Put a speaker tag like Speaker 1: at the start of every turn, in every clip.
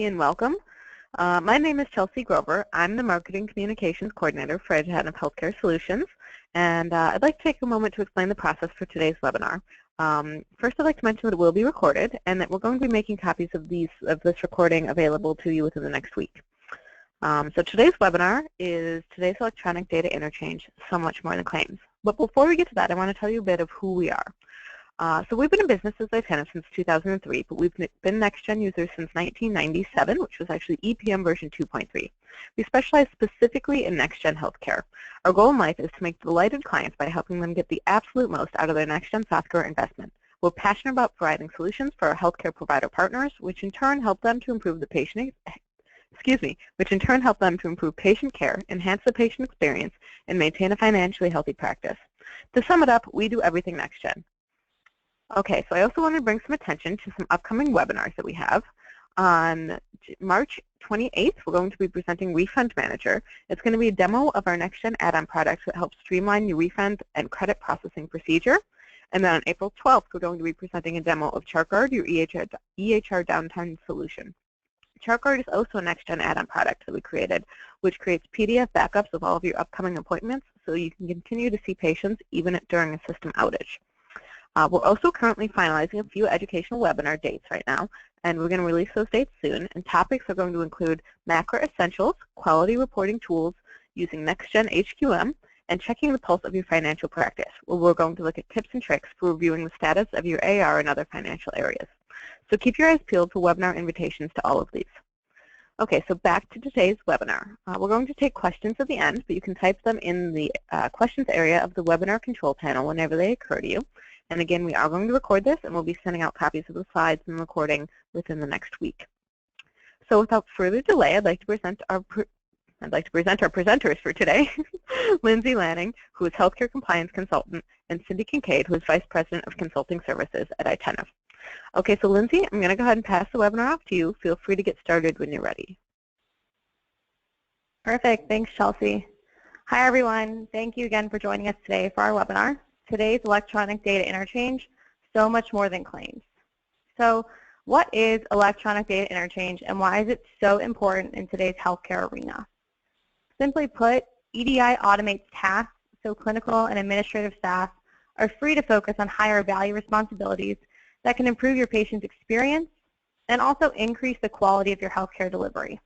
Speaker 1: and welcome. My name is Chelsea Grover. I'm the Marketing Communications Coordinator for Advent Healthcare Solutions, and I'd like to take a moment to explain the process for today's webinar. First, I'd like to mention that it will be recorded and that we're going to be making copies of this recording available to you within the next week. So today's webinar is today's electronic data interchange, so much more than claims. But before we get to that, I want to tell you a bit of who we are. So we've been in business as Lieutenant since 2003, but we've been NextGen users since 1997, which was actually EPM version 2.3. We specialize specifically in NextGen healthcare. Our goal in life is to make delighted clients by helping them get the absolute most out of their NextGen software investment. We're passionate about providing solutions for our healthcare provider partners, which in turn help them to improve patient care, enhance the patient experience, and maintain a financially healthy practice. To sum it up, we do everything NextGen. Okay, so I also want to bring some attention to some upcoming webinars that we have. On March 28th, we're going to be presenting RefundManager. It's going to be a demo of our NextGen add-on products that help streamline your refund and credit processing procedure. And then on April 12th, we're going to be presenting a demo of ChartGuard, your EHR downtime solution. ChartGuard is also a NextGen add-on product that we created, which creates PDF backups of all of your upcoming appointments so you can continue to see patients even during a system outage. We're also currently finalizing a few educational webinar dates right now, and we're going to release those dates soon. And topics are going to include MACRA Essentials, quality reporting tools using NextGen HQM, and checking the pulse of your financial practice, where we're going to look at tips and tricks for reviewing the status of your AR and other financial areas. So keep your eyes peeled for webinar invitations to all of these. Okay, so back to today's webinar. We're going to take questions at the end, but you can type them in the questions area of the webinar control panel whenever they occur to you. And again, we are going to record this, and we'll be sending out copies of the slides and recording within the next week. So without further delay, I'd like to present our presenters for today, Lindsay Lanning, who is Healthcare Compliance Consultant, and Cindy Kincaid, who is Vice President of Consulting Services at iTenif. Okay, so Lindsay, I'm going to go ahead and pass the webinar off to you. Feel free to get started when you're ready.
Speaker 2: Perfect. Thanks, Chelsea. Hi, everyone. Thank you again for joining us today for our webinar. Today's electronic data interchange, so much more than claims. So what is electronic data interchange, and why is it so important in today's healthcare arena? Simply put, EDI automates tasks so clinical and administrative staff are free to focus on higher value responsibilities that can improve your patient's experience and also increase the quality of your healthcare delivery.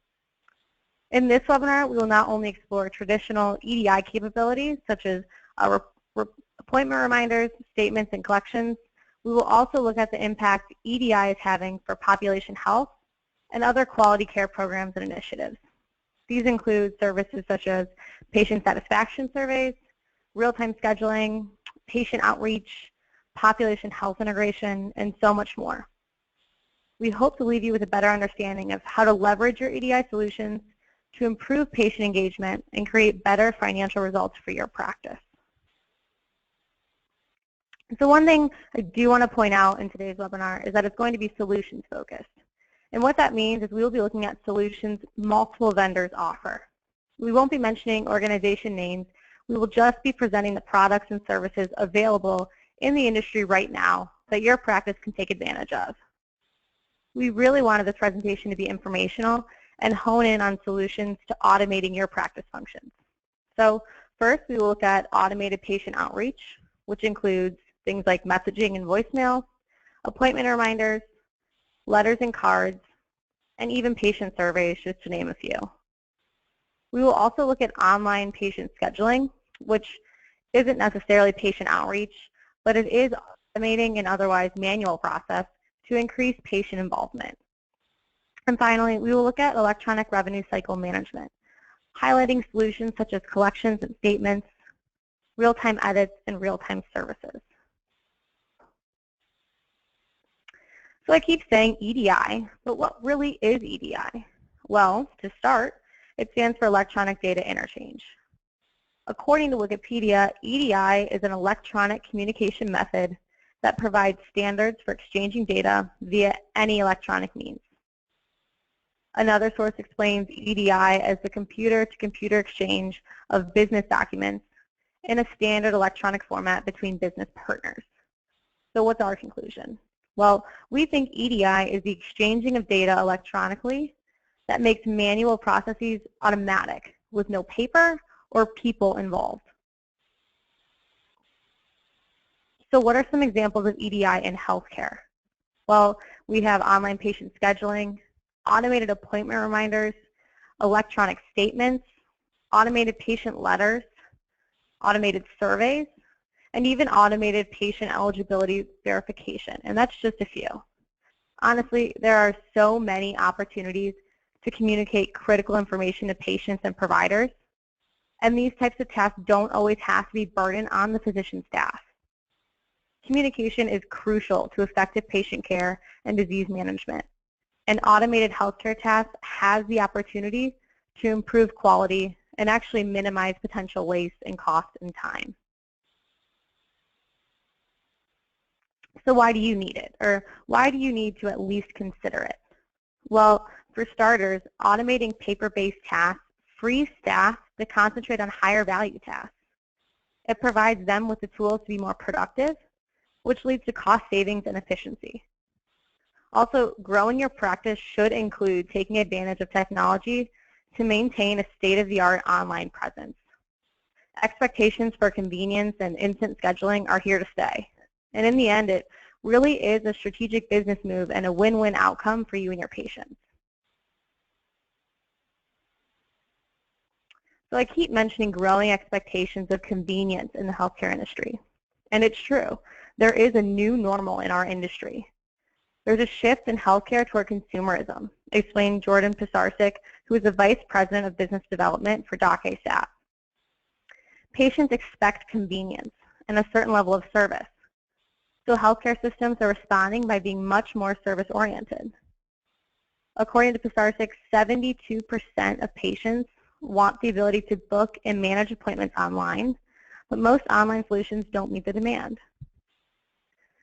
Speaker 2: In this webinar, we will not only explore traditional EDI capabilities such as appointment reminders, statements, and collections. We will also look at the impact EDI is having for population health and other quality care programs and initiatives. These include services such as patient satisfaction surveys, real-time scheduling, patient outreach, population health integration, and so much more. We hope to leave you with a better understanding of how to leverage your EDI solutions to improve patient engagement and create better financial results for your practice. So one thing I do want to point out in today's webinar is that it's going to be solutions focused. And what that means is we will be looking at solutions multiple vendors offer. We won't be mentioning organization names. We will just be presenting the products and services available in the industry right now that your practice can take advantage of. We really wanted this presentation to be informational and hone in on solutions to automating your practice functions. So first, we will look at automated patient outreach, which includes things like messaging and voicemail, appointment reminders, letters and cards, and even patient surveys, just to name a few. We will also look at online patient scheduling, which isn't necessarily patient outreach, but it is automating an otherwise manual process to increase patient involvement. And finally, we will look at electronic revenue cycle management, highlighting solutions such as collections and statements, real-time edits, and real-time services. So I keep saying EDI, but what really is EDI? Well, to start, it stands for Electronic Data Interchange. According to Wikipedia, EDI is an electronic communication method that provides standards for exchanging data via any electronic means. Another source explains EDI as the computer-to-computer exchange of business documents in a standard electronic format between business partners. So what's our conclusion? Well, we think EDI is the exchanging of data electronically that makes manual processes automatic with no paper or people involved. So what are some examples of EDI in healthcare? Well, we have online patient scheduling, automated appointment reminders, electronic statements, automated patient letters, automated surveys, and even automated patient eligibility verification, and that's just a few. Honestly, there are so many opportunities to communicate critical information to patients and providers, and these types of tasks don't always have to be burdened on the physician staff. Communication is crucial to effective patient care and disease management, and automated healthcare tasks has the opportunity to improve quality and actually minimize potential waste in cost and time. So why do you need it? Or why do you need to at least consider it? Well, for starters, automating paper-based tasks frees staff to concentrate on higher value tasks. It provides them with the tools to be more productive, which leads to cost savings and efficiency. Also, growing your practice should include taking advantage of technology to maintain a state-of-the-art online presence. Expectations for convenience and instant scheduling are here to stay. And in the end, it really is a strategic business move and a win-win outcome for you and your patients. So I keep mentioning growing expectations of convenience in the healthcare industry. And it's true. There is a new normal in our industry. There's a shift in healthcare toward consumerism, explained Jordan Pisarcik, who is the Vice President of Business Development for DocASAP. Patients expect convenience and a certain level of service. So healthcare systems are responding by being much more service-oriented. According to Pisarcik, 72% of patients want the ability to book and manage appointments online, but most online solutions don't meet the demand.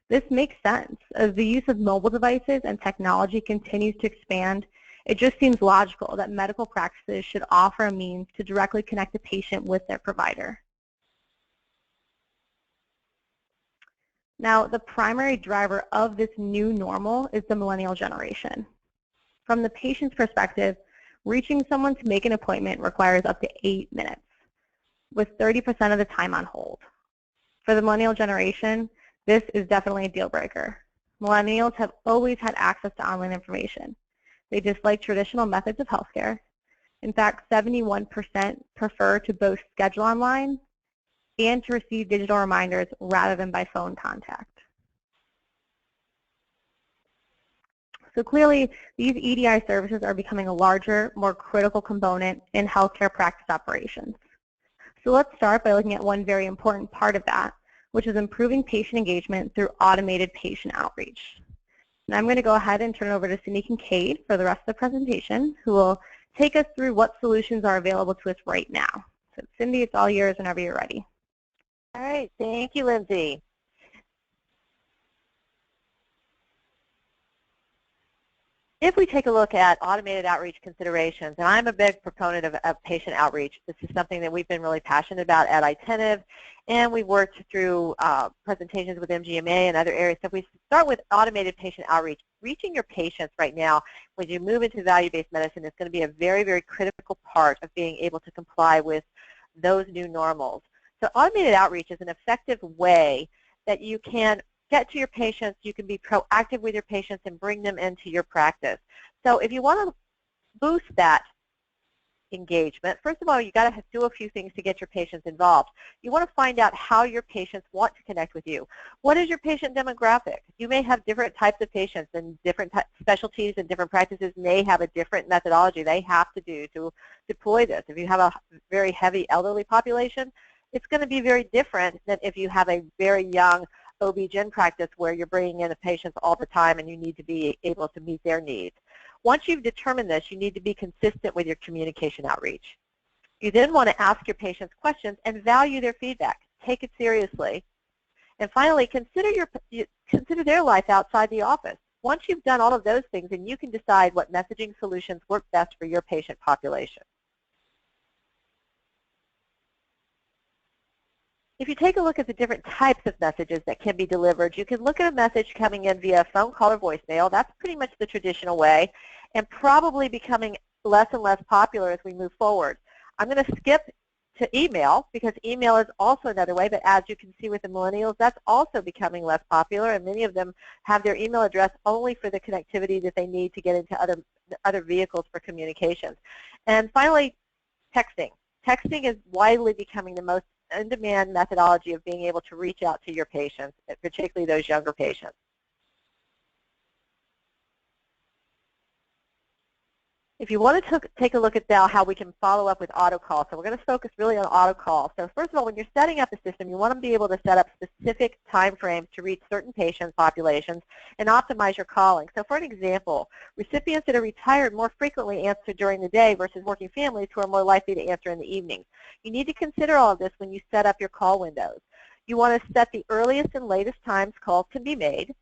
Speaker 2: This makes sense. As the use of mobile devices and technology continues to expand, it just seems logical that medical practices should offer a means to directly connect the patient with their provider. Now, the primary driver of this new normal is the millennial generation. From the patient's perspective, reaching someone to make an appointment requires up to 8 minutes, with 30% of the time on hold. For the millennial generation, this is definitely a deal breaker. Millennials have always had access to online information. They dislike traditional methods of healthcare. In fact, 71% prefer to both schedule online and to receive digital reminders rather than by phone contact. So clearly, these EDI services are becoming a larger, more critical component in healthcare practice operations. So let's start by looking at one very important part of that, which is improving patient engagement through automated patient outreach. And I'm going to go ahead and turn it over to Cindy Kincaid for the rest of the presentation, who will take us through what solutions are available to us right now. So Cindy, it's all yours whenever you're ready.
Speaker 3: All right, thank you, Lindsay. If we take a look at automated outreach considerations, and I'm a big proponent of patient outreach. This is something that we've been really passionate about at iTentive, and we've worked through presentations with MGMA and other areas. So if we start with automated patient outreach, reaching your patients right now, when you move into value-based medicine, is going to be a very, very critical part of being able to comply with those new normals. So automated outreach is an effective way that you can get to your patients, you can be proactive with your patients and bring them into your practice. So if you want to boost that engagement, first of all, you've got to do a few things to get your patients involved. You want to find out how your patients want to connect with you. What is your patient demographic? You may have different types of patients, and different specialties and different practices may have a different methodology they have to do to deploy this. If you have a very heavy elderly population, it's going to be very different than if you have a very young OB-GYN practice where you're bringing in the patients all the time and you need to be able to meet their needs. Once you've determined this, you need to be consistent with your communication outreach. You then want to ask your patients questions and value their feedback. Take it seriously. And finally, consider their life outside the office. Once you've done all of those things, then you can decide what messaging solutions work best for your patient population. If you take a look at the different types of messages that can be delivered, you can look at a message coming in via phone call or voicemail. That's pretty much the traditional way, and probably becoming less and less popular as we move forward. I'm going to skip to email because email is also another way, but as you can see with the millennials, that's also becoming less popular, and many of them have their email address only for the connectivity that they need to get into other vehicles for communications. And finally, texting. Texting is widely becoming the most in-demand methodology of being able to reach out to your patients, particularly those younger patients. If you want to take a look at now how we can follow up with AutoCall, so we're going to focus really on AutoCall. So first of all, when you're setting up a system, you want to be able to set up specific time frames to reach certain patient populations and optimize your calling. So for an example, recipients that are retired more frequently answer during the day versus working families who are more likely to answer in the evenings. You need to consider all of this when you set up your call windows. You want to set the earliest and latest times calls can be made,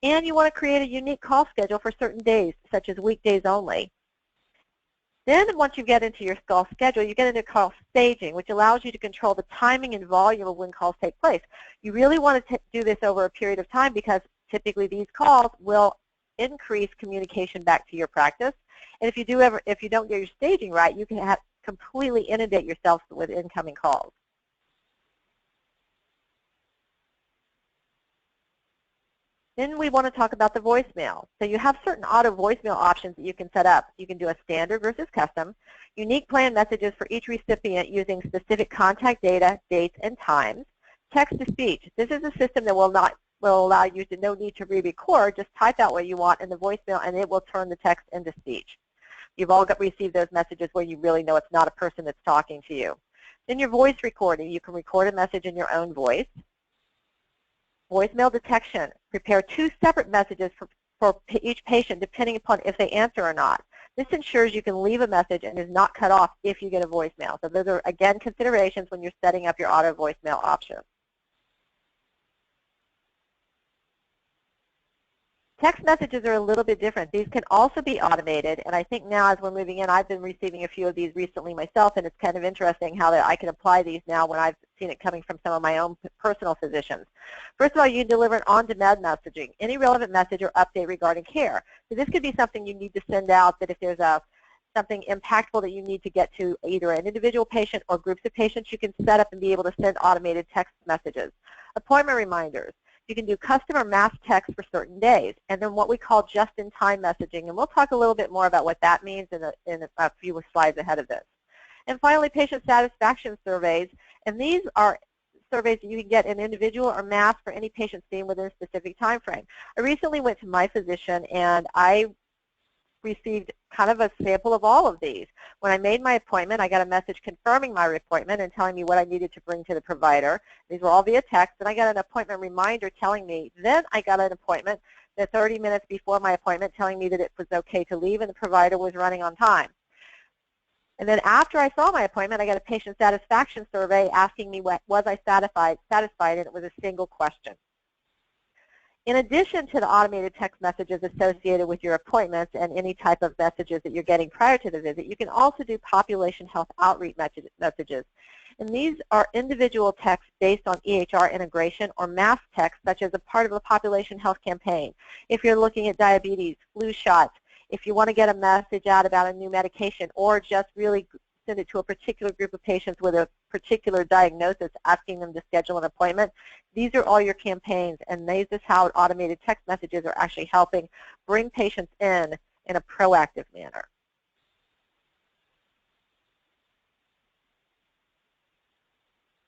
Speaker 3: and you want to create a unique call schedule for certain days, such as weekdays only. Then once you get into your call schedule, you get into call staging, which allows you to control the timing and volume of when calls take place. You really want to do this over a period of time because typically these calls will increase communication back to your practice. And if you don't get your staging right, you can completely inundate yourself with incoming calls. Then we want to talk about the voicemail. So you have certain auto voicemail options that you can set up. You can do a standard versus custom, unique plan messages for each recipient using specific contact data, dates, and times, text-to-speech. This is a system that will allow you to no need to re-record, just type out what you want in the voicemail and it will turn the text into speech. You've all received those messages where you really know it's not a person that's talking to you. Then your voice recording. You can record a message in your own voice. Voicemail detection. Prepare 2 separate messages for each patient depending upon if they answer or not. This ensures you can leave a message and is not cut off if you get a voicemail. So those are, again, considerations when you're setting up your auto voicemail option. Text messages are a little bit different. These can also be automated, and I think now as we're moving in, I've been receiving a few of these recently myself, and it's kind of interesting how I can apply these now when I've seen it coming from some of my own personal physicians. First of all, you can deliver an on-demand messaging, any relevant message or update regarding care. So this could be something you need to send out that if there's something impactful that you need to get to either an individual patient or groups of patients, you can set up and be able to send automated text messages. Appointment reminders. You can do custom or mass text for certain days, and then what we call just-in-time messaging, and we'll talk a little bit more about what that means in a few slides ahead of this. And finally, patient satisfaction surveys, and these are surveys that you can get in individual or mass for any patient seen within a specific time frame. I recently went to my physician, and I received kind of a sample of all of these. When I made my appointment, I got a message confirming my appointment and telling me what I needed to bring to the provider. These were all via text, and I got an appointment reminder telling me. Then I got an appointment 30 minutes before my appointment telling me that it was okay to leave and the provider was running on time. And then after I saw my appointment, I got a patient satisfaction survey asking me was I satisfied, and it was a single question. In addition to the automated text messages associated with your appointments and any type of messages that you're getting prior to the visit, you can also do population health outreach messages. And these are individual texts based on EHR integration or mass text, such as a part of a population health campaign. If you're looking at diabetes, flu shots, if you want to get a message out about a new medication, or just really send it to a particular group of patients with a particular diagnosis, asking them to schedule an appointment. These are all your campaigns, and this is how automated text messages are actually helping bring patients in a proactive manner.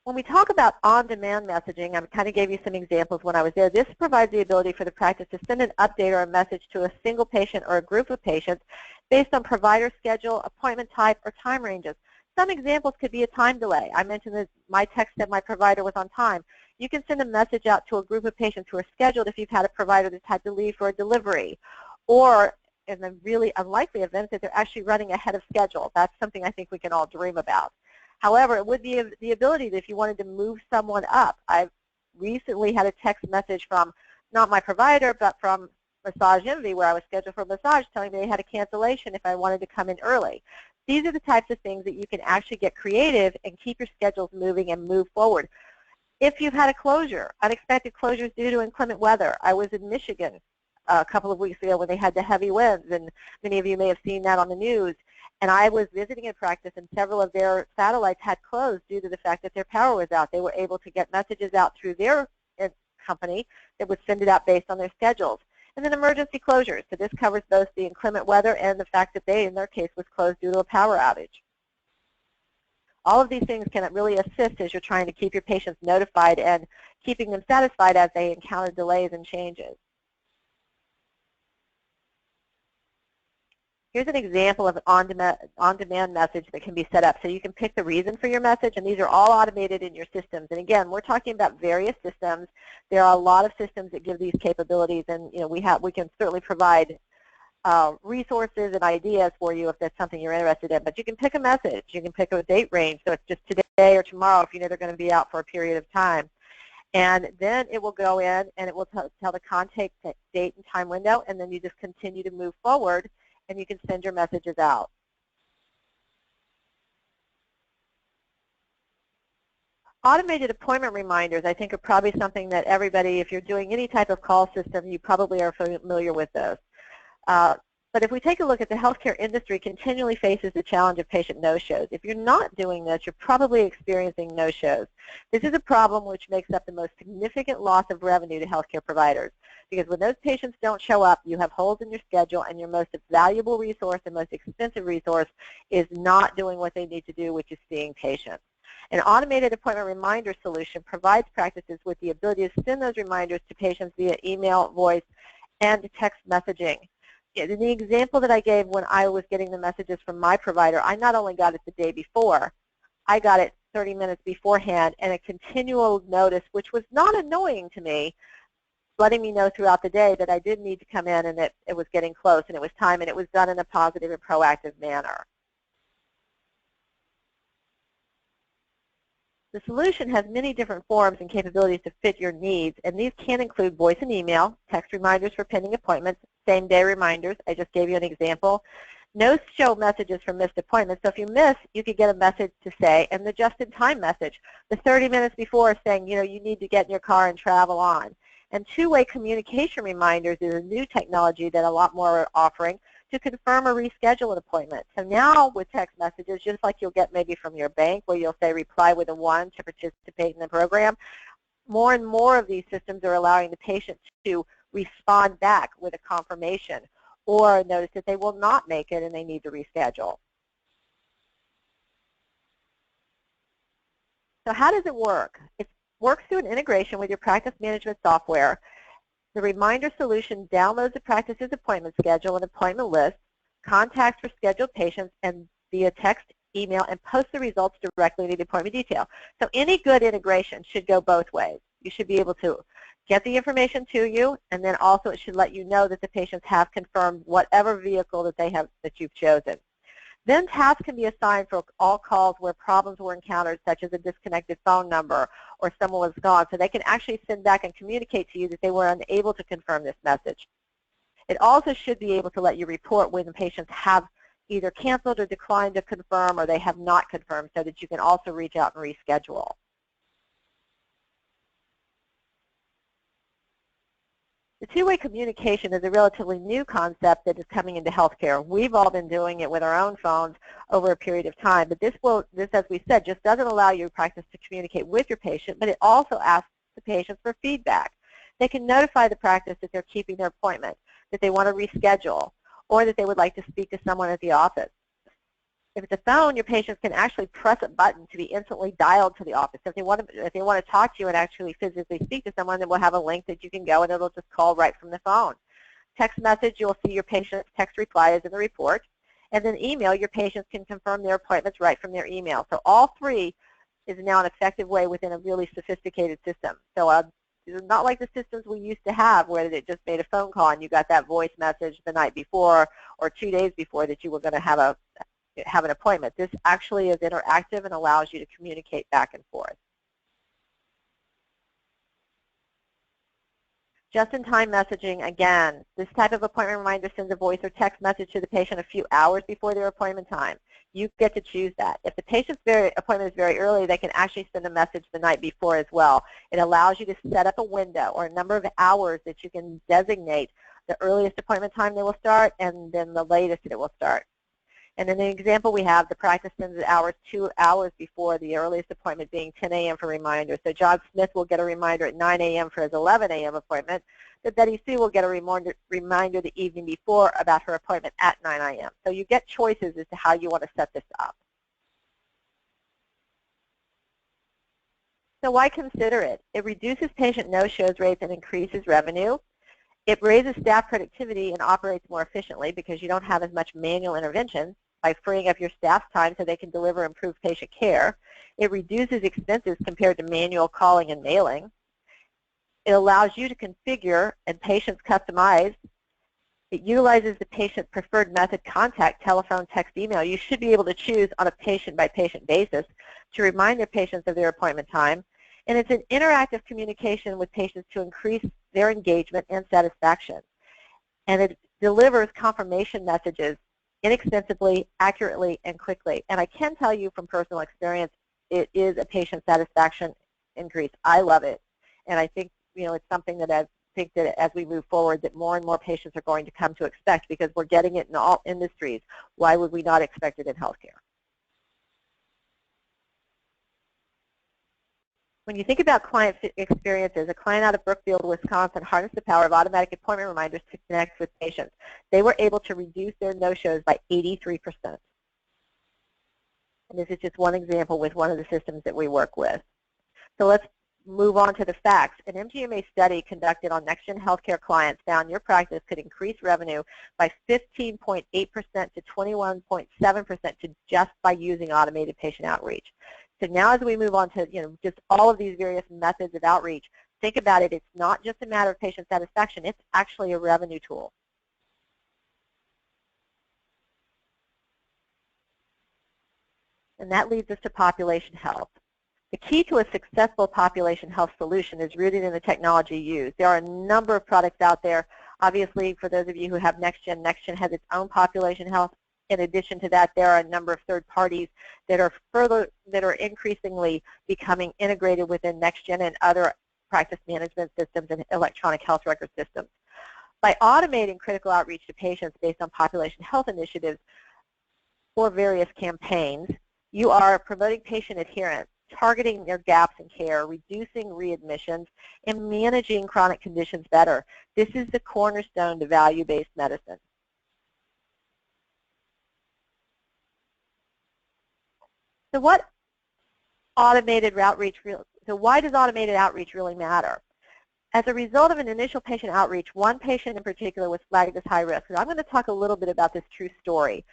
Speaker 3: When we talk about on-demand messaging, I kind of gave you some examples when I was there. This provides the ability for the practice to send an update or a message to a single patient or a group of patients based on provider schedule, appointment type, or time ranges. Some examples could be a time delay. I mentioned that my text said my provider was on time. You can send a message out to a group of patients who are scheduled if you've had a provider that's had to leave for a delivery, or in the really unlikely event that they're actually running ahead of schedule. That's something I think we can all dream about. However, it would be the ability that if you wanted to move someone up. I've recently had a text message from not my provider, but from Massage Envy, where I was scheduled for a massage, telling me they had a cancellation if I wanted to come in early. These are the types of things that you can actually get creative and keep your schedules moving and move forward. If you've had a closure, unexpected closures due to inclement weather. I was in Michigan a couple of weeks ago when they had the heavy winds, and many of you may have seen that on the news. And I was visiting a practice, and several of their satellites had closed due to the fact that their power was out. They were able to get messages out through their company that would send it out based on their schedules. And then emergency closures. So this covers both the inclement weather and the fact that they, in their case, was closed due to a power outage. All of these things can really assist as you're trying to keep your patients notified and keeping them satisfied as they encounter delays and changes. Here's an example of an on-demand message that can be set up. So you can pick the reason for your message, and these are all automated in your systems. And again, we're talking about various systems. There are a lot of systems that give these capabilities, and we can certainly provide resources and ideas for you if that's something you're interested in. But you can pick a message. You can pick a date range, so it's just today or tomorrow if you know they're going to be out for a period of time. And then it will go in and it will tell the contact date and time window, and then you just continue to move forward and you can send your messages out. Automated appointment reminders, I think, are probably something that everybody, if you're doing any type of call system, you probably are familiar with those. But if we take a look at the healthcare industry, continually faces the challenge of patient no-shows. If you're not doing this, you're probably experiencing no-shows. This is a problem which makes up the most significant loss of revenue to healthcare providers, because when those patients don't show up, you have holes in your schedule, and your most valuable resource and most expensive resource is not doing what they need to do, which is seeing patients. An automated appointment reminder solution provides practices with the ability to send those reminders to patients via email, voice, and text messaging. In the example that I gave when I was getting the messages from my provider, I not only got it the day before, I got it 30 minutes beforehand, and a continual notice, which was not annoying to me, letting me know throughout the day that I did need to come in and that it was getting close and it was time, and it was done in a positive and proactive manner. The solution has many different forms and capabilities to fit your needs, and these can include voice and email, text reminders for pending appointments, same-day reminders. I just gave you an example. No-show messages for missed appointments. So if you miss, you could get a message to say, and the just-in-time message, the 30 minutes before saying, you need to get in your car and travel on. And two-way communication reminders is a new technology that a lot more are offering to confirm or reschedule an appointment. So now with text messages, just like you'll get maybe from your bank where you'll say reply with a 1 to participate in the program, more and more of these systems are allowing the patient to respond back with a confirmation or notice that they will not make it and they need to reschedule. So how does it work? It works through an integration with your practice management software. The reminder solution downloads the practice's appointment schedule and appointment list, contacts for scheduled patients, and via text, email, and posts the results directly to the appointment detail. So any good integration should go both ways. You should be able to get the information to you, and then also it should let you know that the patients have confirmed whatever vehicle that you've chosen. Then tasks can be assigned for all calls where problems were encountered, such as a disconnected phone number or someone was gone, so they can actually send back and communicate to you that they were unable to confirm this message. It also should be able to let you report when the patients have either canceled or declined to confirm, or they have not confirmed, so that you can also reach out and reschedule. The two-way communication is a relatively new concept that is coming into healthcare. We've all been doing it with our own phones over a period of time, but this, as we said, just doesn't allow your practice to communicate with your patient, but it also asks the patients for feedback. They can notify the practice that they're keeping their appointment, that they want to reschedule, or that they would like to speak to someone at the office. If it's a phone, your patients can actually press a button to be instantly dialed to the office. If they want to talk to you and actually physically speak to someone, then we'll have a link that you can go and it'll just call right from the phone. Text message, you'll see your patient's text reply is in the report. And then email, your patients can confirm their appointments right from their email. So all three is now an effective way within a really sophisticated system. So it's not like the systems we used to have where it just made a phone call and you got that voice message the night before or 2 days before that you were going to have an appointment. This actually is interactive and allows you to communicate back and forth. Just-in-time messaging, again, this type of appointment reminder sends a voice or text message to the patient a few hours before their appointment time. You get to choose that. If the patient's appointment is very early, they can actually send a message the night before as well. It allows you to set up a window or a number of hours that you can designate the earliest appointment time they will start and then the latest that it will start. And in the example we have, the practice sends the hours 2 hours before the earliest appointment being 10 a.m. for reminder. So John Smith will get a reminder at 9 a.m. for his 11 a.m. appointment, but Betty Sue will get a reminder the evening before about her appointment at 9 a.m. So you get choices as to how you want to set this up. So why consider it? It reduces patient no-shows rates and increases revenue. It raises staff productivity and operates more efficiently because you don't have as much manual intervention by freeing up your staff's time so they can deliver improved patient care. It reduces expenses compared to manual calling and mailing. It allows you to configure and patients customize. It utilizes the patient preferred method contact, telephone, text, email. You should be able to choose on a patient-by-patient basis to remind their patients of their appointment time. And it's an interactive communication with patients to increase their engagement and satisfaction. And it delivers confirmation messages inexpensively, accurately, and quickly. And I can tell you from personal experience, it is a patient satisfaction increase. I love it. And I think, it's something that I think that as we move forward that more and more patients are going to come to expect because we're getting it in all industries. Why would we not expect it in healthcare? When you think about client experiences, a client out of Brookfield, Wisconsin harnessed the power of automatic appointment reminders to connect with patients. They were able to reduce their no-shows by 83%. And this is just one example with one of the systems that we work with. So let's move on to the facts. An MGMA study conducted on NextGen healthcare clients found your practice could increase revenue by 15.8% to 21.7% just by using automated patient outreach. So now as we move on to just all of these various methods of outreach, think about it. It's not just a matter of patient satisfaction. It's actually a revenue tool. And that leads us to population health. The key to a successful population health solution is rooted in the technology used. There are a number of products out there. Obviously, for those of you who have NextGen, NextGen has its own population health. In addition to that, there are a number of third parties that are increasingly becoming integrated within NextGen and other practice management systems and electronic health record systems. By automating critical outreach to patients based on population health initiatives for various campaigns, you are promoting patient adherence, targeting their gaps in care, reducing readmissions, and managing chronic conditions better. This is the cornerstone to value-based medicine. So why does automated outreach really matter? As a result of an initial patient outreach, one patient in particular was flagged as high risk. And I'm going to talk a little bit about this true story.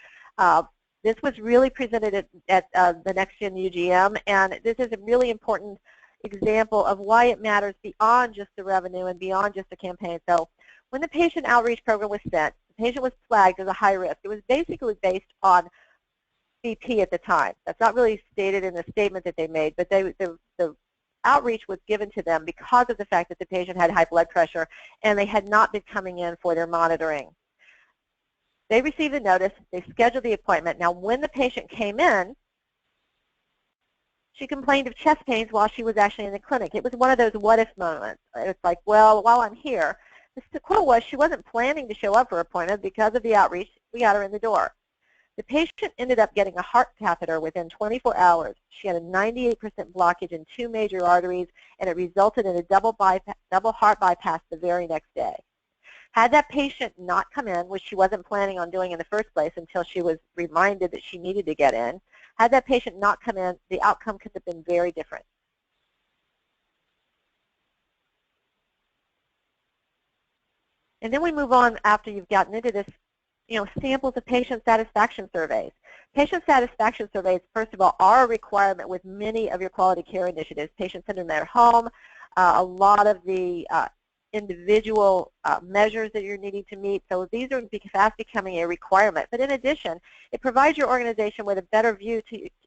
Speaker 3: This was really presented at the NextGen UGM, and this is a really important example of why it matters beyond just the revenue and beyond just the campaign. So when the patient outreach program was sent, the patient was flagged as a high risk. It was basically based on BP at the time. That's not really stated in the statement that they made, but the outreach was given to them because of the fact that the patient had high blood pressure and they had not been coming in for their monitoring. They received the notice, they scheduled the appointment. Now when the patient came in, she complained of chest pains while she was actually in the clinic. It was one of those what-if moments. It's like, well, while I'm here, the quote was she wasn't planning to show up for an appointment because of the outreach. We got her in the door. The patient ended up getting a heart catheter within 24 hours. She had a 98% blockage in 2 major arteries, and it resulted in a double heart bypass the very next day. Had that patient not come in, which she wasn't planning on doing in the first place until she was reminded that she needed to get in, had that patient not come in, the outcome could have been very different. And then we move on after you've gotten into this, samples of patient satisfaction surveys. Patient satisfaction surveys, first of all, are a requirement with many of your quality care initiatives. Patients send them their home. A lot of the individual measures that you're needing to meet. So these are fast becoming a requirement. But in addition, it provides your organization with a better view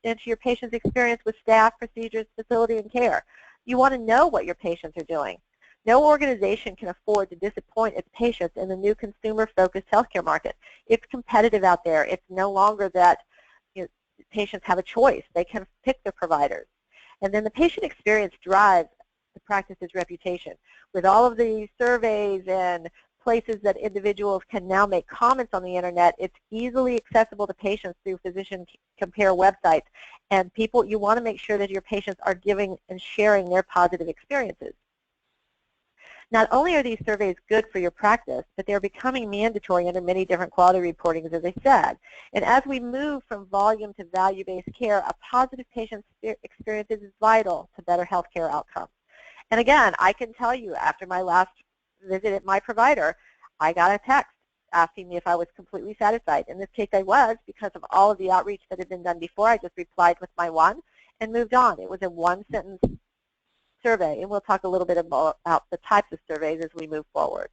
Speaker 3: into your patient's experience with staff, procedures, facility, and care. You want to know what your patients are doing. No organization can afford to disappoint its patients in the new consumer-focused healthcare market. It's competitive out there. It's no longer that patients have a choice. They can pick their providers. And then the patient experience drives the practice's reputation. With all of the surveys and places that individuals can now make comments on the internet. It's easily accessible to patients through physician compare websites. And people, you want to make sure that your patients are giving and sharing their positive experiences. Not only are these surveys good for your practice, but they're becoming mandatory under many different quality reportings, as I said. And as we move from volume to value-based care, a positive patient experience is vital to better healthcare outcomes. And again, I can tell you, after my last visit at my provider, I got a text asking me if I was completely satisfied. In this case, I was, because of all of the outreach that had been done before. I just replied with my one and moved on. It was a one-sentence survey, and we'll talk a little bit about the types of surveys as we move forward.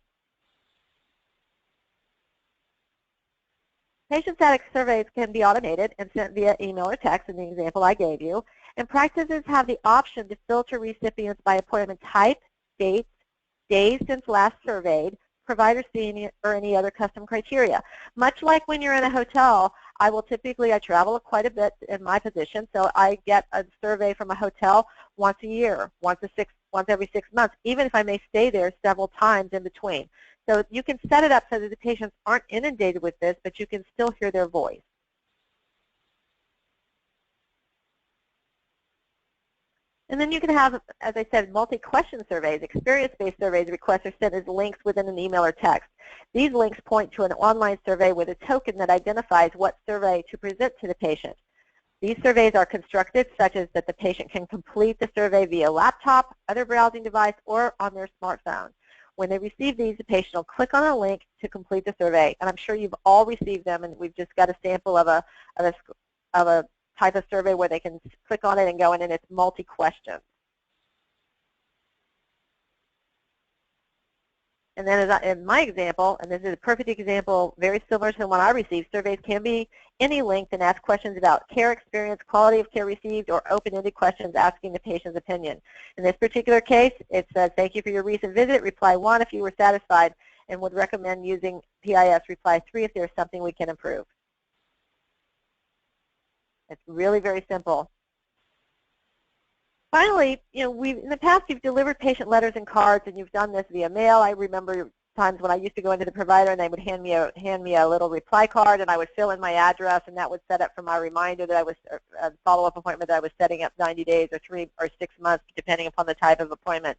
Speaker 3: Patient-static surveys can be automated and sent via email or text in the example I gave you, and practices have the option to filter recipients by appointment type, dates, days since last surveyed, provider seen, or any other custom criteria. Much like when you're in a hotel, I travel quite a bit in my position, so I get a survey from a hotel once a year, once every 6 months, even if I may stay there several times in between. So you can set it up so that the patients aren't inundated with this, but you can still hear their voice. And then you can have, as I said, multi-question surveys. Experience-based surveys requests are sent as links within an email or text. These links point to an online survey with a token that identifies what survey to present to the patient. These surveys are constructed such as that the patient can complete the survey via laptop, other browsing device, or on their smartphone. When they receive these, the patient will click on a link to complete the survey. And I'm sure you've all received them, and we've just got a sample of a type of survey where they can click on it and go in, and it's multi-questions. And then in my example, and this is a perfect example, very similar to the one I received, surveys can be any length and ask questions about care experience, quality of care received, or open-ended questions asking the patient's opinion. In this particular case, it says, thank you for your recent visit. Reply 1 if you were satisfied, and would recommend using PIS. Reply 3 if there's something we can improve. It's really very simple. Finally, in the past you've delivered patient letters and cards, and you've done this via mail. I remember times when I used to go into the provider and they would hand me a little reply card, and I would fill in my address, and that would set up for my reminder that I was a follow-up appointment that I was setting up 90 days or 3 or 6 months, depending upon the type of appointment.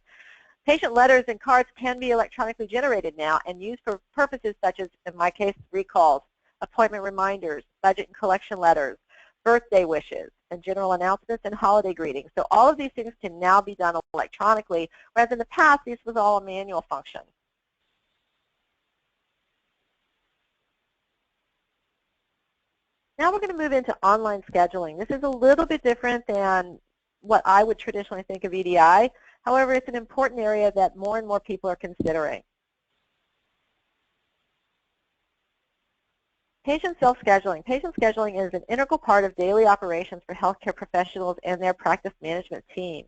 Speaker 3: Patient letters and cards can be electronically generated now and used for purposes such as, in my case, recalls, appointment reminders, budget and collection letters, birthday wishes, and general announcements and holiday greetings. So all of these things can now be done electronically, whereas in the past, this was all a manual function. Now we're going to move into online scheduling. This is a little bit different than what I would traditionally think of EDI. However, it's an important area that more and more people are considering. Patient self-scheduling. Patient scheduling is an integral part of daily operations for healthcare professionals and their practice management team.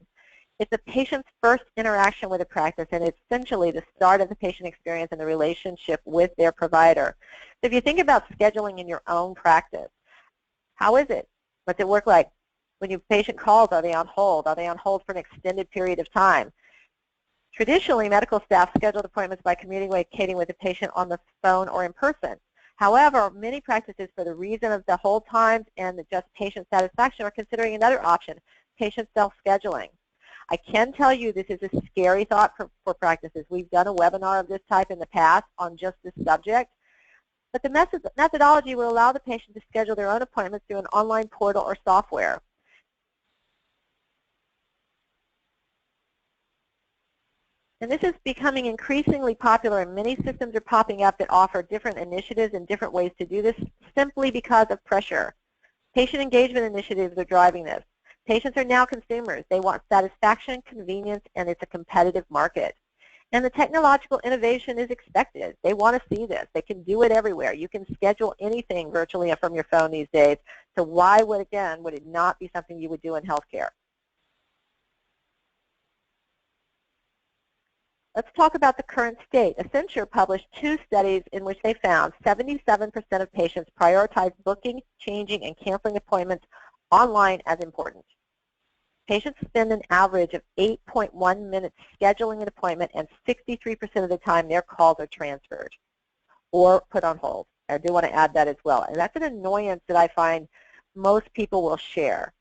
Speaker 3: It's the patient's first interaction with a practice, and it's essentially the start of the patient experience and the relationship with their provider. So if you think about scheduling in your own practice, how is it? What's it work like? When your patient calls, are they on hold? Are they on hold for an extended period of time? Traditionally, medical staff scheduled appointments by communicating with the patient on the phone or in person. However, many practices, for the reason of the hold times and the just patient satisfaction, are considering another option, patient self-scheduling. I can tell you this is a scary thought for practices. We've done a webinar of this type in the past on just this subject. But the methodology will allow the patient to schedule their own appointments through an online portal or software. And this is becoming increasingly popular, and many systems are popping up that offer different initiatives and different ways to do this simply because of pressure. Patient engagement initiatives are driving this. Patients are now consumers. They want satisfaction, convenience, and it's a competitive market. And the technological innovation is expected. They want to see this. They can do it everywhere. You can schedule anything virtually from your phone these days. So why would it not be something you would do in healthcare? Let's talk about the current state. Accenture published 2 studies in which they found 77% of patients prioritize booking, changing, and canceling appointments online as important. Patients spend an average of 8.1 minutes scheduling an appointment, and 63% of the time their calls are transferred or put on hold. I do want to add that as well. And that's an annoyance that I find most people will share.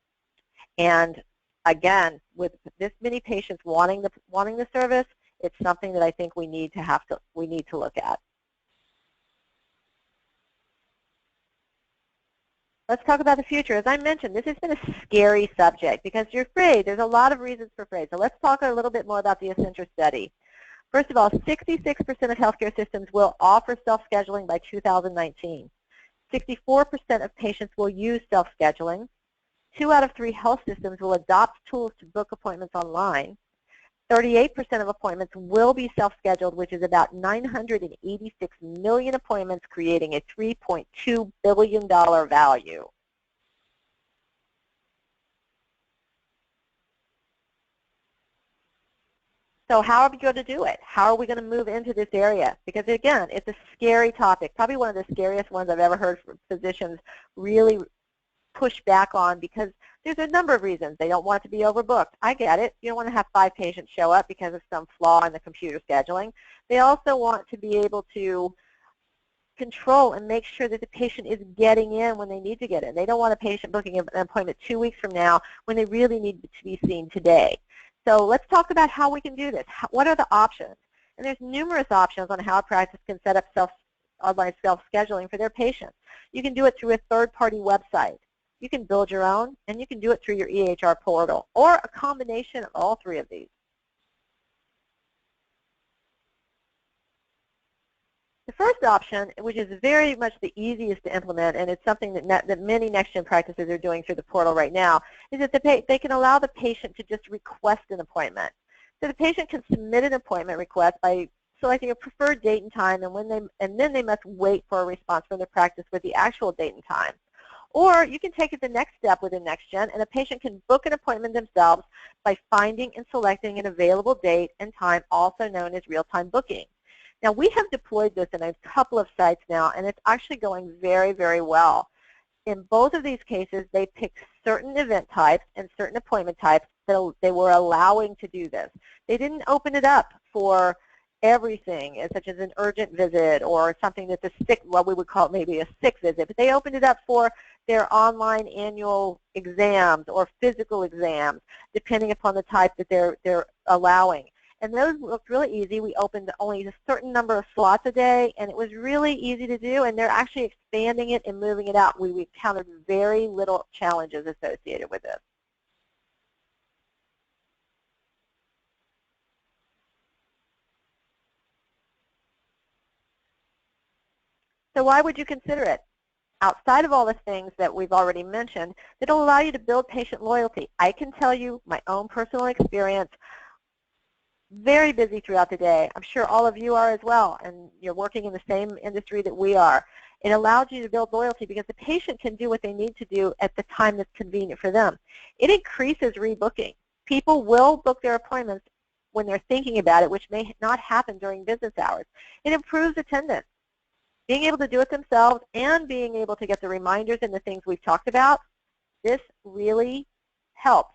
Speaker 3: And again, with this many patients wanting the service, it's something that I think we need to look at. Let's talk about the future. As I mentioned, this has been a scary subject because you're afraid. There's a lot of reasons for afraid. So let's talk a little bit more about the Accenture study. First of all, 66% of healthcare systems will offer self-scheduling by 2019. 64% of patients will use self-scheduling. 2 out of 3 health systems will adopt tools to book appointments online. 38% of appointments will be self-scheduled, which is about 986 million appointments, creating a $3.2 billion value. So how are we going to do it? How are we going to move into this area? Because again, it's a scary topic, probably one of the scariest ones I've ever heard from physicians really push back on, because there's a number of reasons. They don't want it to be overbooked. I get it. You don't want to have 5 patients show up because of some flaw in the computer scheduling. They also want to be able to control and make sure that the patient is getting in when they need to get in. They don't want a patient booking an appointment 2 weeks from now when they really need to be seen today. So let's talk about how we can do this. What are the options? And there's numerous options on how a practice can set up online self-scheduling for their patients. You can do it through a third-party website. You can build your own, and you can do it through your EHR portal, or a combination of all 3 of these. The first option, which is very much the easiest to implement, and it's something that many NextGen practices are doing through the portal right now, is that they can allow the patient to just request an appointment. So the patient can submit an appointment request by selecting a preferred date and time, and then they must wait for a response from the practice with the actual date and time. Or you can take it the next step within NextGen, and a patient can book an appointment themselves by finding and selecting an available date and time, also known as real-time booking. Now, we have deployed this in a couple of sites now, and it's actually going very, very well. In both of these cases, they picked certain event types and certain appointment types, so they were allowing to do this. They didn't open it up for everything, such as an urgent visit or something that's a sick, what we would call maybe a sick visit, but they opened it up for their online annual exams or physical exams, depending upon the type that they're allowing. And those looked really easy. We opened only a certain number of slots a day, and it was really easy to do, and they're actually expanding it and moving it out. We encountered very little challenges associated with this. So why would you consider it? Outside of all the things that we've already mentioned, it'll allow you to build patient loyalty. I can tell you my own personal experience, very busy throughout the day. I'm sure all of you are as well, and you're working in the same industry that we are. It allows you to build loyalty because the patient can do what they need to do at the time that's convenient for them. It increases rebooking. People will book their appointments when they're thinking about it, which may not happen during business hours. It improves attendance. Being able to do it themselves and being able to get the reminders and the things we've talked about, this really helps.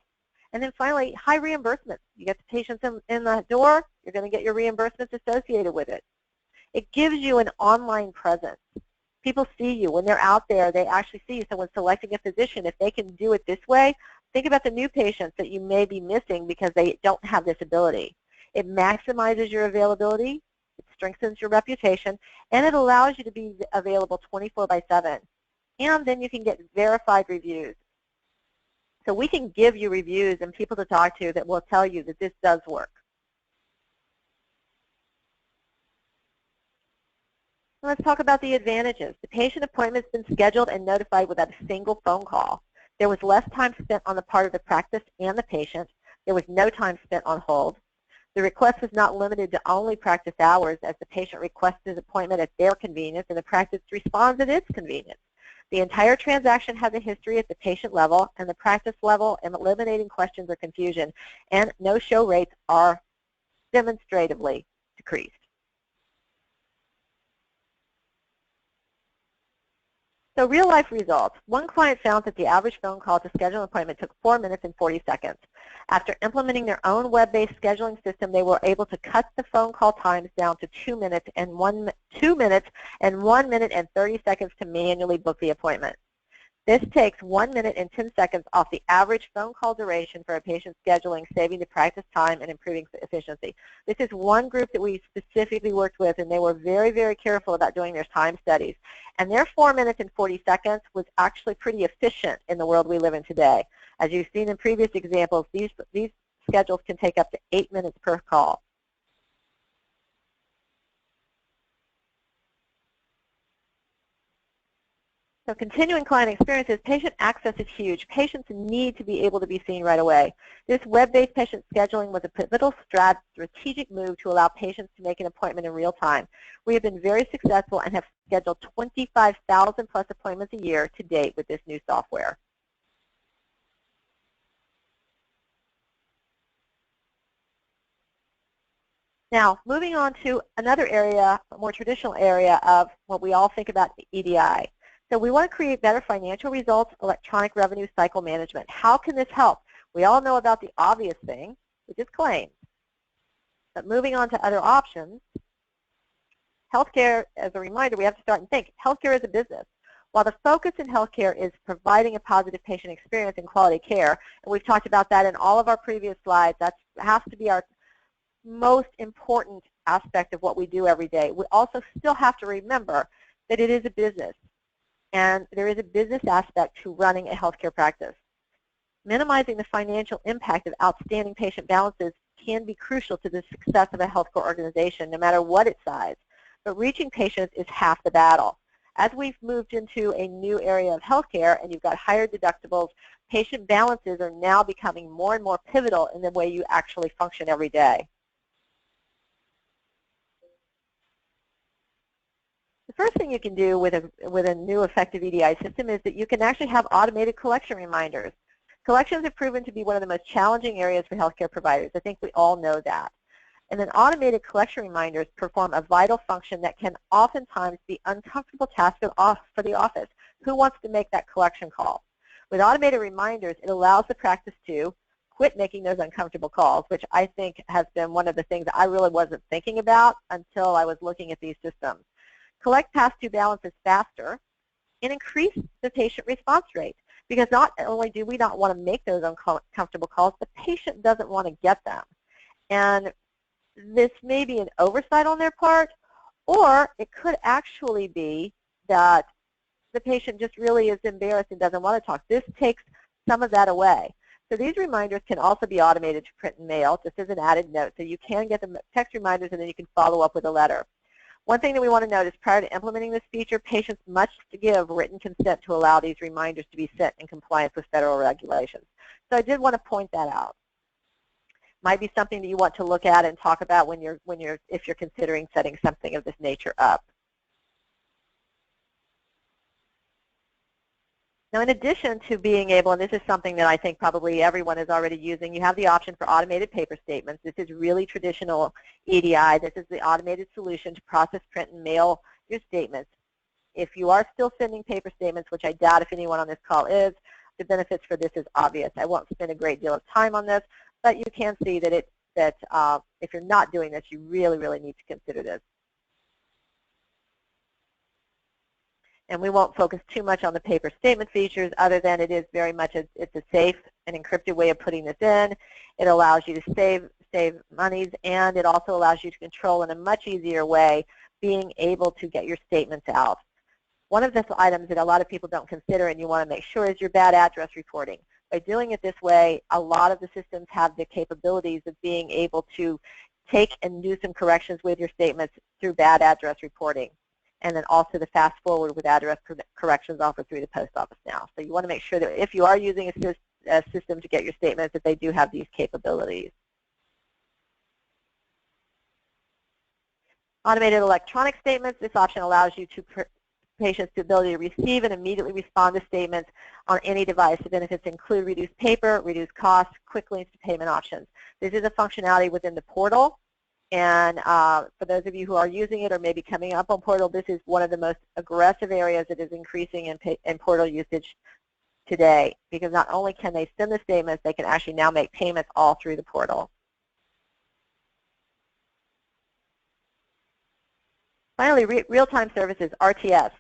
Speaker 3: And then finally, high reimbursements. You get the patients in the door, you're going to get your reimbursements associated with it. It gives you an online presence. People see you. When they're out there, they actually see you. So when selecting a physician, if they can do it this way, think about the new patients that you may be missing because they don't have this ability. It maximizes your availability, it strengthens your reputation, and it allows you to be available 24/7. And then you can get verified reviews. So we can give you reviews and people to talk to that will tell you that this does work. Let's talk about the advantages. The patient appointment's been scheduled and notified without a single phone call. There was less time spent on the part of the practice and the patient. There was no time spent on hold. The request was not limited to only practice hours, as the patient requests his appointment at their convenience and the practice responds at its convenience. The entire transaction has a history at the patient level and the practice level, and eliminating questions or confusion, and no-show rates are demonstratively decreased. So real-life results. One client found that the average phone call to schedule an appointment took 4 minutes and 40 seconds. After implementing their own web-based scheduling system, they were able to cut the phone call times down to 2 minutes and 1 minute and 30 seconds to manually book the appointment. This takes 1 minute and 10 seconds off the average phone call duration for a patient scheduling, saving the practice time and improving efficiency. This is one group that we specifically worked with, and they were very, very careful about doing their time studies. And their 4 minutes and 40 seconds was actually pretty efficient in the world we live in today. As you've seen in previous examples, these schedules can take up to 8 minutes per call. So continuing client experiences, patient access is huge. Patients need to be able to be seen right away. This web-based patient scheduling was a pivotal strategic move to allow patients to make an appointment in real time. We have been very successful and have scheduled 25,000 plus appointments a year to date with this new software. Now, moving on to another area, a more traditional area of what we all think about EDI. So we want to create better financial results, electronic revenue cycle management. How can this help? We all know about the obvious thing, which is claims. But moving on to other options, healthcare, as a reminder, we have to start and think. Healthcare is a business. While the focus in healthcare is providing a positive patient experience and quality care, and we've talked about that in all of our previous slides, that has to be our most important aspect of what we do every day. We also still have to remember that it is a business. And there is a business aspect to running a healthcare practice. Minimizing the financial impact of outstanding patient balances can be crucial to the success of a healthcare organization, no matter what its size. But reaching patients is half the battle. As we've moved into a new area of healthcare and you've got higher deductibles, patient balances are now becoming more and more pivotal in the way you actually function every day. The first thing you can do with a new effective EDI system is that you can actually have automated collection reminders. Collections have proven to be one of the most challenging areas for healthcare providers. I think we all know that. And then automated collection reminders perform a vital function that can oftentimes be uncomfortable task for the office. Who wants to make that collection call? With automated reminders, it allows the practice to quit making those uncomfortable calls, which I think has been one of the things that I really wasn't thinking about until I was looking at these systems. Collect past due balances faster, and increase the patient response rate. Because not only do we not want to make those uncomfortable calls, the patient doesn't want to get them. And this may be an oversight on their part, or it could actually be that the patient just really is embarrassed and doesn't want to talk. This takes some of that away. So these reminders can also be automated to print and mail, just as an added note. So you can get the text reminders and then you can follow up with a letter. One thing that we want to note is prior to implementing this feature, patients must give written consent to allow these reminders to be sent in compliance with federal regulations. So I did want to point that out. Might be something that you want to look at and talk about if you're considering setting something of this nature up. Now, in addition to being able, and this is something that I think probably everyone is already using, you have the option for automated paper statements. This is really traditional EDI. This is the automated solution to process, print, and mail your statements. If you are still sending paper statements, which I doubt if anyone on this call is, the benefits for this is obvious. I won't spend a great deal of time on this, but you can see that if you're not doing this, you really, really need to consider this. And we won't focus too much on the paper statement features other than it is very much it's a safe and encrypted way of putting this in. It allows you to save monies, and it also allows you to control in a much easier way being able to get your statements out. One of the items that a lot of people don't consider and you want to make sure is your bad address reporting. By doing it this way, a lot of the systems have the capabilities of being able to take and do some corrections with your statements through bad address reporting. And then also the fast forward with address corrections offered through the post office now. So you want to make sure that if you are using a system to get your statements, that they do have these capabilities. Automated electronic statements. This option allows you to patients the ability to receive and immediately respond to statements on any device. The benefits include reduced paper, reduced costs, quick links to payment options. This is a functionality within the portal. And for those of you who are using it or maybe coming up on portal, this is one of the most aggressive areas that is increasing in portal usage today, because not only can they send the statements, they can actually now make payments all through the portal. Finally, real-time services, RTS.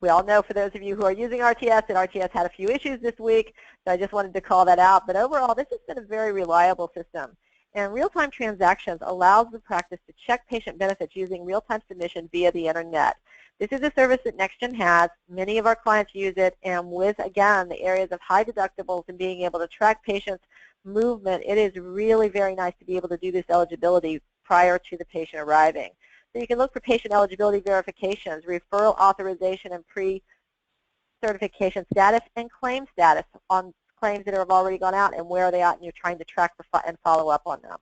Speaker 3: We all know, for those of you who are using RTS, that RTS had a few issues this week, so I just wanted to call that out. But overall, this has been a very reliable system. And real-time transactions allows the practice to check patient benefits using real-time submission via the internet. This is a service that NextGen has. Many of our clients use it, and with, again, the areas of high deductibles and being able to track patients' movement, it is really very nice to be able to do this eligibility prior to the patient arriving. So you can look for patient eligibility verifications, referral authorization and pre-certification status, and claim status on claims that have already gone out and where are they at, and you're trying to track and follow up on them.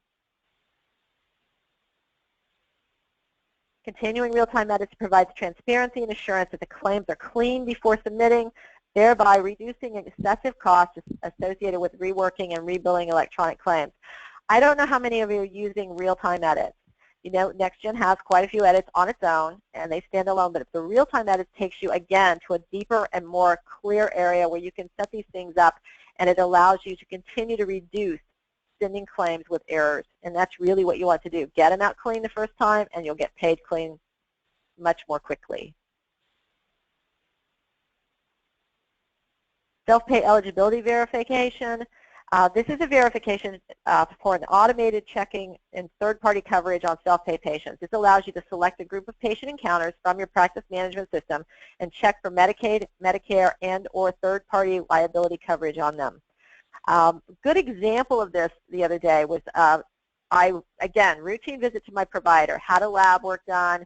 Speaker 3: Continuing real-time edits provides transparency and assurance that the claims are clean before submitting, thereby reducing excessive costs associated with reworking and rebilling electronic claims. I don't know how many of you are using real-time edits. You know, NextGen has quite a few edits on its own, and they stand alone, but if the real-time edits takes you, again, to a deeper and more clear area where you can set these things up, and it allows you to continue to reduce sending claims with errors, and that's really what you want to do. Get them out clean the first time, and you'll get paid clean much more quickly. Self-pay eligibility verification. This is a verification for an automated checking and third-party coverage on self-pay patients. This allows you to select a group of patient encounters from your practice management system and check for Medicaid, Medicare, and or third-party liability coverage on them. Good example of this the other day was, again, routine visit to my provider, had a lab work done,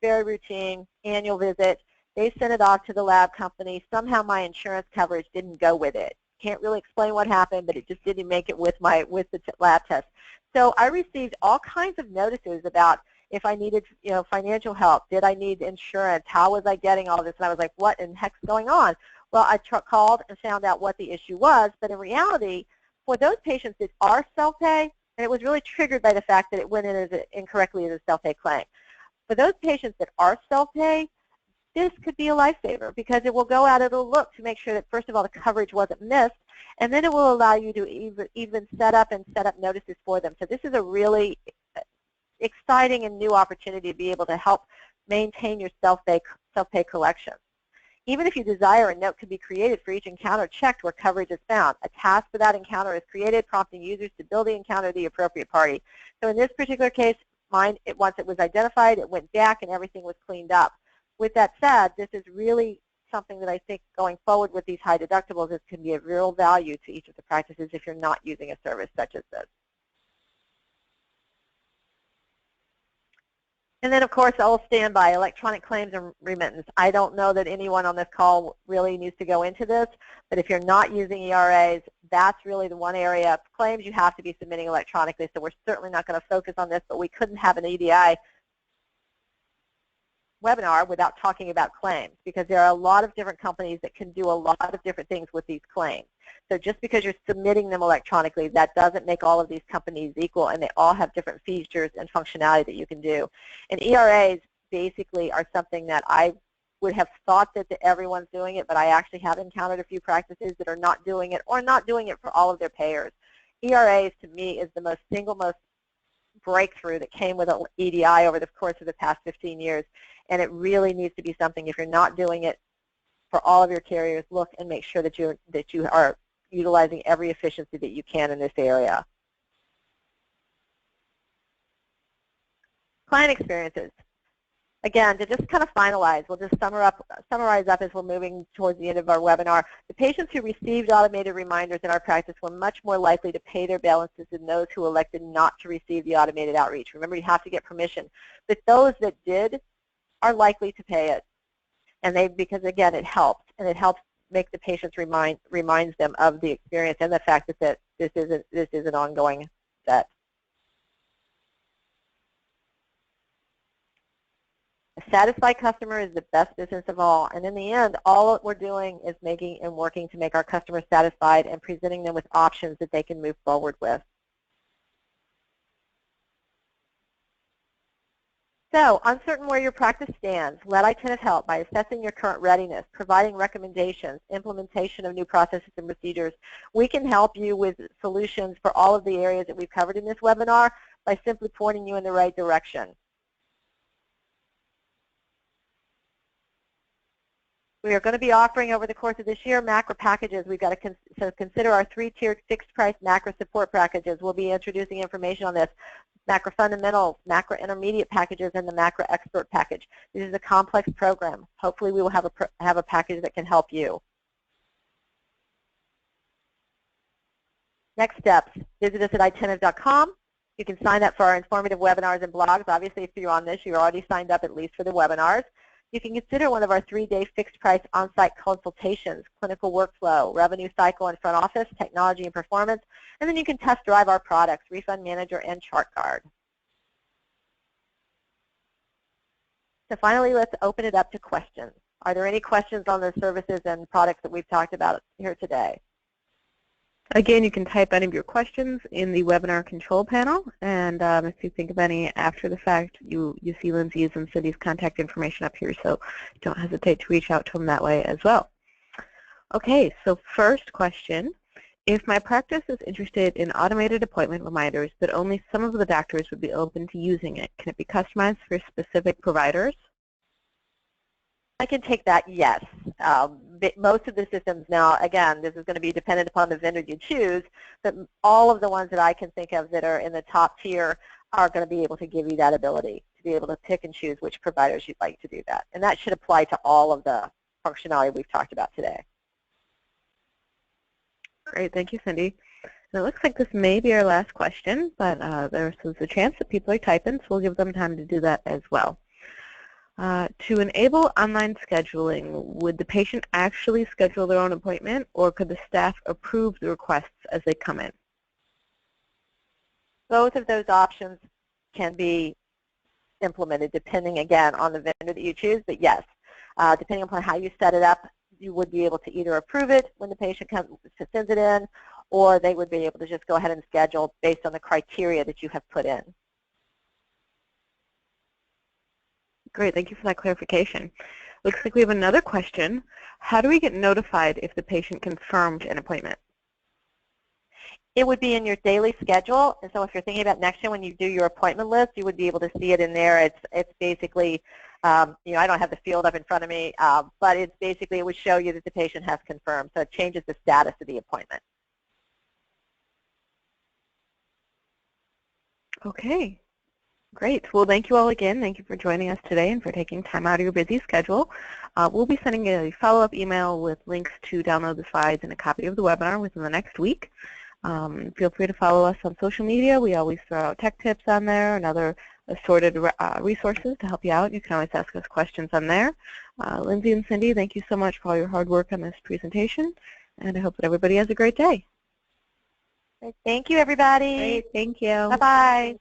Speaker 3: very routine, annual visit. They sent it off to the lab company. Somehow my insurance coverage didn't go with it. Can't really explain what happened, but it just didn't make it with the lab test. So I received all kinds of notices about if I needed, financial help. Did I need insurance? How was I getting all this? And I was like, what in the heck's going on? Well, I called and found out what the issue was, but in reality, for those patients that are self-pay, and it was really triggered by the fact that it went in incorrectly as a self-pay claim. For those patients that are self-pay, this could be a lifesaver because it will go out, it'll look to make sure that, first of all, the coverage wasn't missed, and then it will allow you to even set up notices for them. So this is a really exciting and new opportunity to be able to help maintain your self-pay collections. Even if you desire, a note could be created for each encounter checked where coverage is found. A task for that encounter is created, prompting users to bill the encounter to the appropriate party. So in this particular case, once it was identified, it went back and everything was cleaned up. With that said, this is really something that I think going forward with these high deductibles, this can be of real value to each of the practices if you're not using a service such as this. And then, of course, I'll stand by electronic claims and remittance. I don't know that anyone on this call really needs to go into this, but if you're not using ERAs, that's really the one area of claims you have to be submitting electronically. So we're certainly not going to focus on this, but we couldn't have an EDI webinar without talking about claims, because there are a lot of different companies that can do a lot of different things with these claims. So just because you're submitting them electronically, that doesn't make all of these companies equal, and they all have different features and functionality that you can do. And ERAs basically are something that I would have thought that everyone's doing it, but I actually have encountered a few practices that are not doing it or not doing it for all of their payers. ERAs, to me, is the single most breakthrough that came with an EDI over the course of the past 15 years. And it really needs to be something, if you're not doing it for all of your carriers, look and make sure that you are utilizing every efficiency that you can in this area. Client experiences. Again, to just kind of finalize, we'll just summarize up as we're moving towards the end of our webinar. The patients who received automated reminders in our practice were much more likely to pay their balances than those who elected not to receive the automated outreach. Remember, you have to get permission. But those that did are likely to pay it, and because again, it helps, and it helps make the patients reminds them of the experience and the fact that this is an ongoing debt. A satisfied customer is the best business of all, and in the end, all we're doing is making and working to make our customers satisfied and presenting them with options that they can move forward with. So, uncertain where your practice stands, let ITINF help by assessing your current readiness, providing recommendations, implementation of new processes and procedures. We can help you with solutions for all of the areas that we've covered in this webinar by simply pointing you in the right direction. We are going to be offering over the course of this year MACRA packages. We've got to consider our 3-tiered fixed price MACRA support packages. We'll be introducing information on this. MACRA Fundamentals, MACRA Intermediate packages, and the MACRA Expert package. This is a complex program. Hopefully we will have a package that can help you. Next steps, visit us at itinf.com. You can sign up for our informative webinars and blogs. Obviously, if you're on this, you're already signed up at least for the webinars. You can consider one of our 3-day fixed-price on-site consultations, clinical workflow, revenue cycle and front office, technology and performance, and then you can test drive our products, RefundManager and ChartGuard. So finally, let's open it up to questions. Are there any questions on the services and products that we've talked about here today?
Speaker 1: Again, you can type any of your questions in the webinar control panel, and if you think of any after the fact, you see Lindsay's and Cindy's contact information up here, so don't hesitate to reach out to them that way as well. Okay, so first question, if my practice is interested in automated appointment reminders, but only some of the doctors would be open to using it, can it be customized for specific providers?
Speaker 3: I can take that, yes. Most of the systems now, again, this is going to be dependent upon the vendor you choose, but all of the ones that I can think of that are in the top tier are going to be able to give you that ability to be able to pick and choose which providers you'd like to do that. And that should apply to all of the functionality we've talked about today.
Speaker 1: Great, thank you, Cindy. And it looks like this may be our last question, but there's a chance that people are typing, so we'll give them time to do that as well. To enable online scheduling, would the patient actually schedule their own appointment, or could the staff approve the requests as they come in?
Speaker 3: Both of those options can be implemented depending, again, on the vendor that you choose, but yes, depending upon how you set it up, you would be able to either approve it when the patient sends it in, or they would be able to just go ahead and schedule based on the criteria that you have put in.
Speaker 1: Great, thank you for that clarification. Looks like we have another question. How do we get notified if the patient confirmed an appointment?
Speaker 3: It would be in your daily schedule, and so if you're thinking about NextGen, when you do your appointment list, you would be able to see it in there. It's basically, you know, I don't have the field up in front of me, but it's basically, it would show you that the patient has confirmed, so it changes the status of the appointment. Okay. Great. Well, thank you all again. Thank you for joining us today and for taking time out of your busy schedule. We'll be sending a follow-up email with links to download the slides and a copy of the webinar within the next week. Feel free to follow us on social media. We always throw out tech tips on there and other assorted resources to help you out. You can always ask us questions on there. Lindsay and Cindy, thank you so much for all your hard work on this presentation, and I hope that everybody has a great day. Thank you, everybody.
Speaker 2: Great, thank you.
Speaker 3: Bye-bye.